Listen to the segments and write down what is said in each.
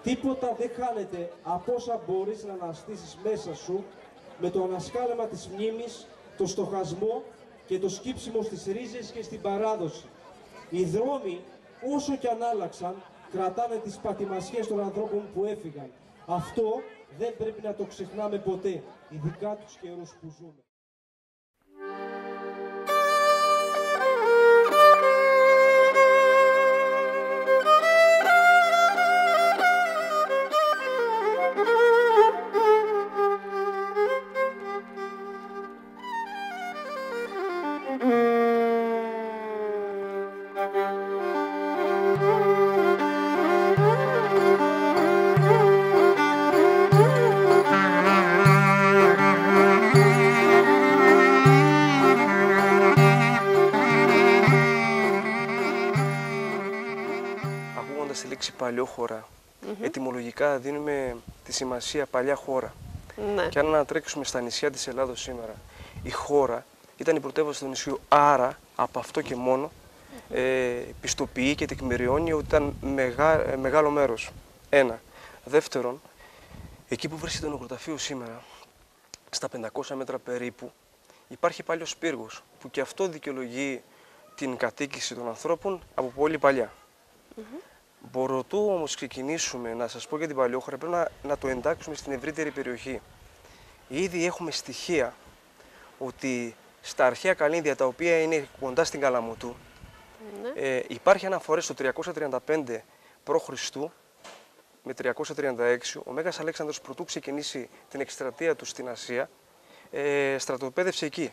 Τίποτα δεν χάνεται από όσα μπορείς να αναστήσεις μέσα σου με το ανασκάλεμα της μνήμης, το στοχασμό και το σκύψιμο στις ρίζες και στην παράδοση. Οι δρόμοι, όσο κι αν άλλαξαν, κρατάνε τις πατημασιές των ανθρώπων που έφυγαν. Αυτό δεν πρέπει να το ξεχνάμε ποτέ, ειδικά τους καιρούς που ζούμε. Στη λέξη παλιόχώρα, ετυμολογικά δίνουμε τη σημασία παλιά χώρα. Και αν ανατρέξουμε στα νησιά της Ελλάδος σήμερα, η χώρα ήταν η πρωτεύουσα του νησιού, άρα από αυτό και μόνο πιστοποιεί και τεκμηριώνει ότι ήταν μεγάλο μέρος. Ένα. Δεύτερον, εκεί που βρίσκεται το νεκροταφείο σήμερα, στα 500 μέτρα περίπου, υπάρχει παλιός πύργος, που και αυτό δικαιολογεί την κατοίκηση των ανθρώπων από πολύ παλιά. Προτού όμως ξεκινήσουμε να σας πω για την παλιόχώρα, πρέπει να το εντάξουμε στην ευρύτερη περιοχή. Ήδη έχουμε στοιχεία ότι στα αρχαία καλύδια, τα οποία είναι κοντά στην Καλαμωτού, υπάρχει αναφορές στο 335 π.Χ. με 336, ο Μέγας Αλέξανδρος, προτού ξεκινήσει την εκστρατεία του στην Ασία, στρατοπέδευσε εκεί.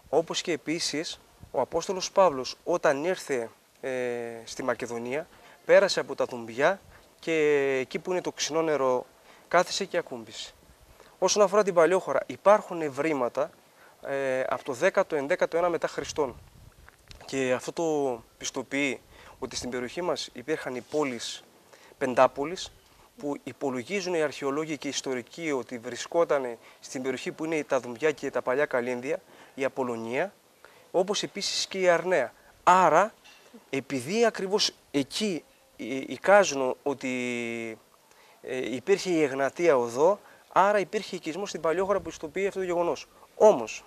Όπως και επίσης ο Απόστολος Παύλος, όταν ήρθε στη Μακεδονία, πέρασε από τα Δουμπιά και εκεί που είναι το ξινό νερό κάθισε και ακούμπησε. Όσον αφορά την παλιόχώρα, υπάρχουν ευρήματα από το 10ο-11ο αιώνα μετά Χριστόν. Και αυτό το πιστοποιεί ότι στην περιοχή μας υπήρχαν οι πόλεις Πεντάπολης, που υπολογίζουν οι αρχαιολόγοι και οι ιστορικοί ότι βρισκόταν στην περιοχή που είναι τα Δουμπιά και τα παλιά Καλύνδια, η Απολωνία, όπως επίσης και η Αρναία. Άρα, επειδή ακριβώς εκεί εικάζουν ότι υπήρχε η Εγνατία οδό, άρα υπήρχε οικισμός στην παλιόχώρα που ιστοποιεί αυτό το γεγονός. Όμως,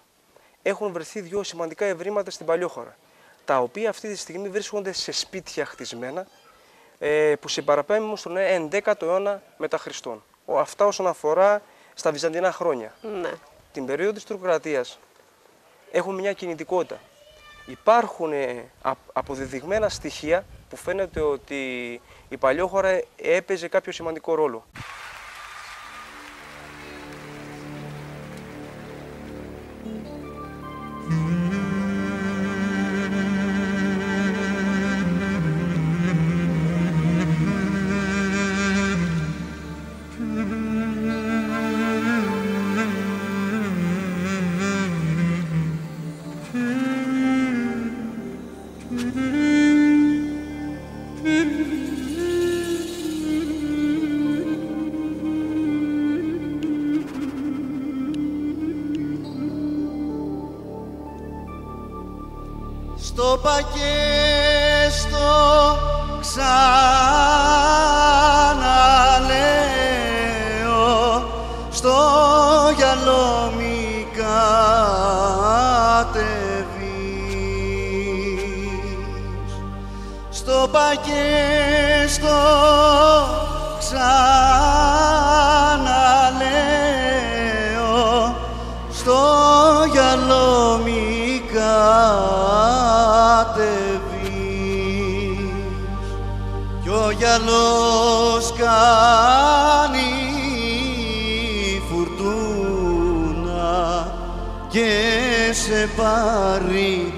έχουν βρεθεί δύο σημαντικά ευρήματα στην παλιόχώρα, τα οποία αυτή τη στιγμή βρίσκονται σε σπίτια χτισμένα, που συμπαραπέμπουν στον 11ο αιώνα μετά Χριστόν. Αυτά όσον αφορά στα βυζαντινά χρόνια. Ναι. Την περίοδο της Τουρκοκρατίας έχουμε μια κινητικότητα. Υπάρχουν αποδεδειγμένα στοιχεία που φαίνεται ότι η παλιόχώρα έπαιζε κάποιο σημαντικό ρόλο. Στο πακέστο ξαναλέω, στο γυαλό μη κατεβείς. Στο πακέστο ξαναλέω, στο γυαλό μη κατεβείς. Κι ο γυαλός κάνει φουρτούνα και σε πάρει